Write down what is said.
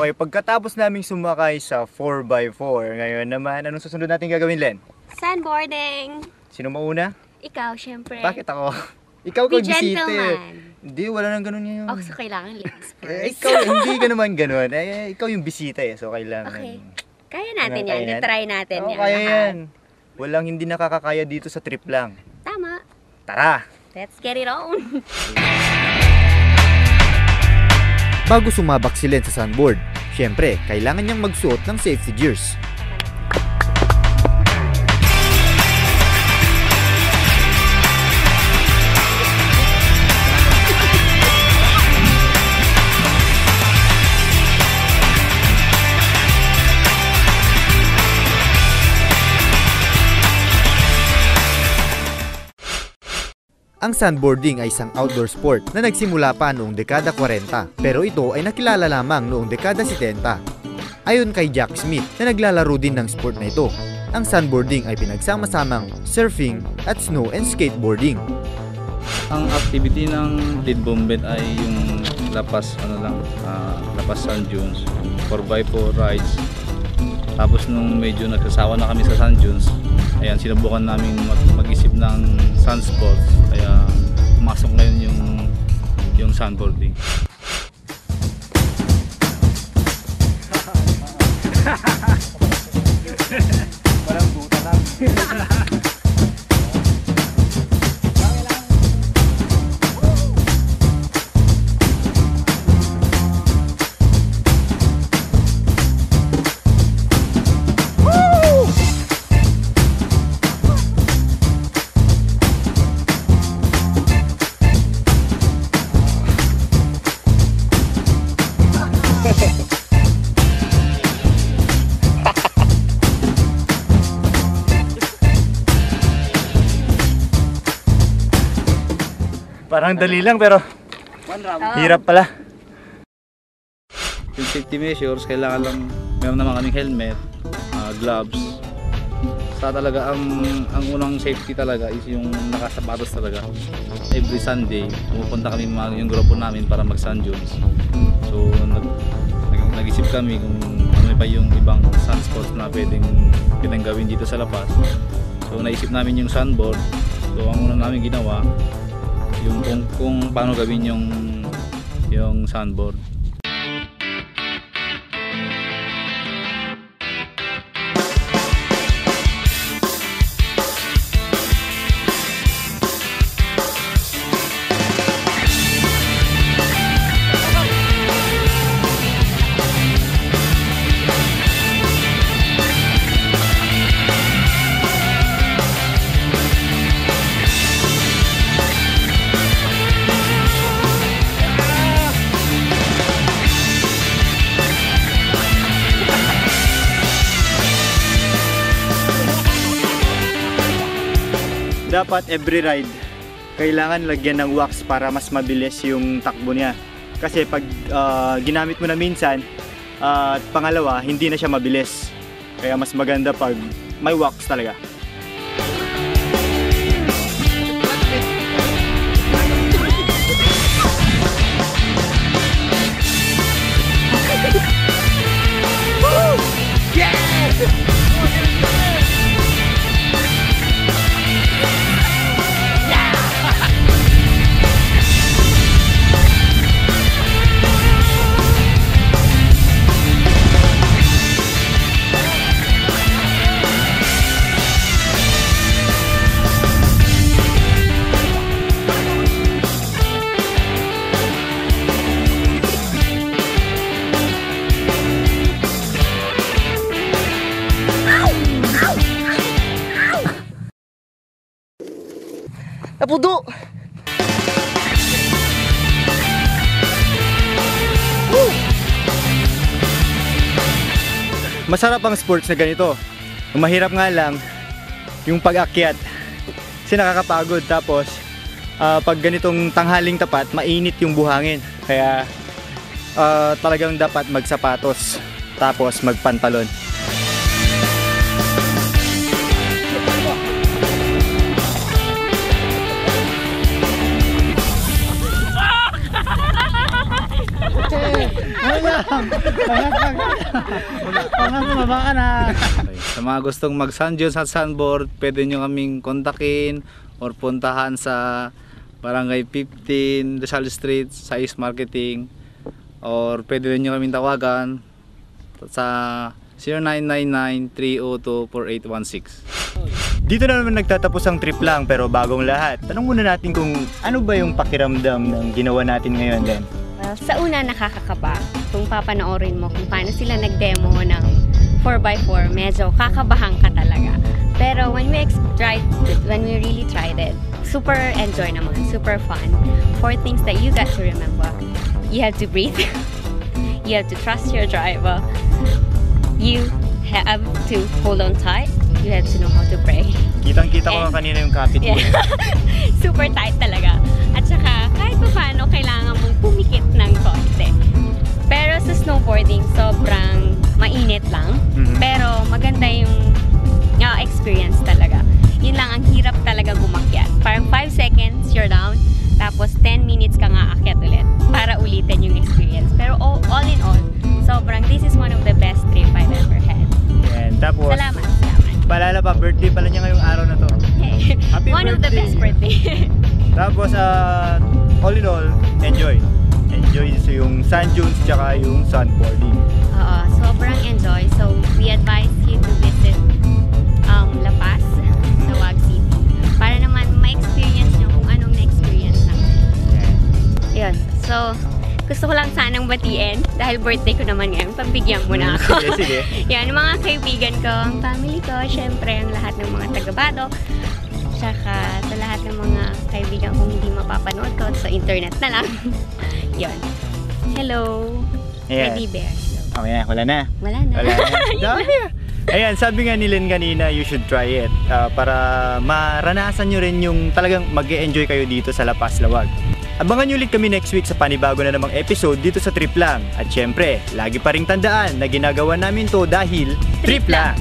Okay, pagkatapos naming sumakay sa 4x4, ngayon naman, anong susunod natin gagawin, Len? Sandboarding. Sino mauna? Ikaw, syempre. Bakit ako? Ikaw Be bisita. gentleman. Hindi, wala nang ganun yun. Oh, so kailangan ladies first. Ikaw, hindi ka naman ganun. Ikaw yung bisita so kailangan. Okay. Kaya natin Kaya yan. Try natin yan. Kaya lahat. yan. Walang hindi nakakakaya dito sa trip lang. Tama. Tara! Let's get it on. Bago sumabak si Len sa sandboard, syempre, kailangan niyang magsuot ng safety gears. Ang sandboarding ay isang outdoor sport na nagsimula pa noong dekada 40, pero ito ay nakilala lamang noong dekada 70. Ayon kay Jack Smith na naglalaro din ng sport na ito, ang sandboarding ay pinagsama-samang surfing at snow and skateboarding. Ang activity ng lead bombet ay yung lapas sand dunes, 4x4 rides. Tapos nung medyo nagsasawa na kami sa sand dunes, ayan, sinubukan namin mag-isip ng sand sports, kaya pumasok ngayon yung sandboarding. Walang buta lang. Parang dali lang pero hirap pala. Yung safety measures, kailangan lang meron naman kaming helmet, gloves. Talaga ang unang safety talaga is yung nakasapatos talaga. Every Sunday pumupunta kami yung grupo namin para mag-sand dunes. So nag-isip kami kung ano pa yung ibang sand sports na pwedeng gawin dito sa Lapas. So naisip namin yung sandboard. So ang una namin ginawa yung kung paano gawin yung sandboard. Dapat every ride kailangan lagyan ng wax para mas mabilis yung takbo niya. Kasi pag ginamit mo na minsan at pangalawa, hindi na siya mabilis. Kaya mas maganda pag may wax talaga. Napudo! Masarap ang sports na ganito. Ang mahirap nga lang yung pag-akyat. Kasi nakakapagod. Tapos pag ganitong tanghaling tapat, mainit yung buhangin. Kaya talagang dapat magsapatos. Tapos magpantalon. Pangas mababa ka na. Okay. Sa mga gustong mag-sand dunes at sandboard, pwede nyo kaming kontakin or puntahan sa Barangay 15, Rizal Street, sa East Marketing, or pwede rin nyo kaming tawagan sa 0999-302-4816. Dito na naman nagtatapos ang trip lang, pero bagong lahat. Tanong muna natin kung ano ba yung pakiramdam ng ginawa natin ngayon, Len? Well, sa una nakakakaba. Kung papanoorin mo kung paano sila nag-demo ng 4x4, medyo kakabahan ka talaga. Pero when we really tried it, super enjoy naman, super fun. 4 things that you got to remember. You have to breathe. You have to trust your driver. You have to hold on tight. You have to know how to pray. Kitang-kita ko kanina yung kapit mo. Yeah. Super tight talaga. At saka, kahit pa paano, kailangan mong pumikit ng konti. Pero sa snowboarding, sobrang mainit lang. Pero maganda yung experience talaga. Yun lang, ang hirap talaga gumakyat. Parang 5 seconds, you're down. Tapos 10 minutes ka nga akyat ulit para ulitin yung experience. Pero all in all, this is one of the best trip I've ever had. Yan, tapos, Salamat. paalala pa, birthday pala niya ngayong araw na to. Hey, Happy one of the birthday. best birthday. Tapos, all in all, enjoy. Enjoy sa yung sand dunes tsaka yung sandboarding. Oo, sobrang enjoy. So, we advise you to visit La Paz, Tawag City. Para naman ma-experience nyo kung anong na-experience namin. Yun. So, gusto ko lang sanang batiin dahil birthday ko naman ngayon. Pabigyan mo na ako. Sige. Yan, yung mga kaibigan ko, ang family ko, syempre, ang lahat ng mga taga-Badok. Tsaka sa lahat ng mga kaibigan kong hindi mapapanood ko, sa internet na lang. Yun. Hello. Ayan. Teddy bear. Oh, yeah, wala na. Wala na. Wala na. Dami na. Ayan, sabi nga ni Len kanina, you should try it. Para maranasan nyo rin yung talagang mag-e-enjoy kayo dito sa La Paz, Lawag. Abangan nyo ulit kami next week sa panibago na namang episode dito sa Trip Lang. At syempre, lagi pa ring tandaan na ginagawa namin to dahil Trip Lang!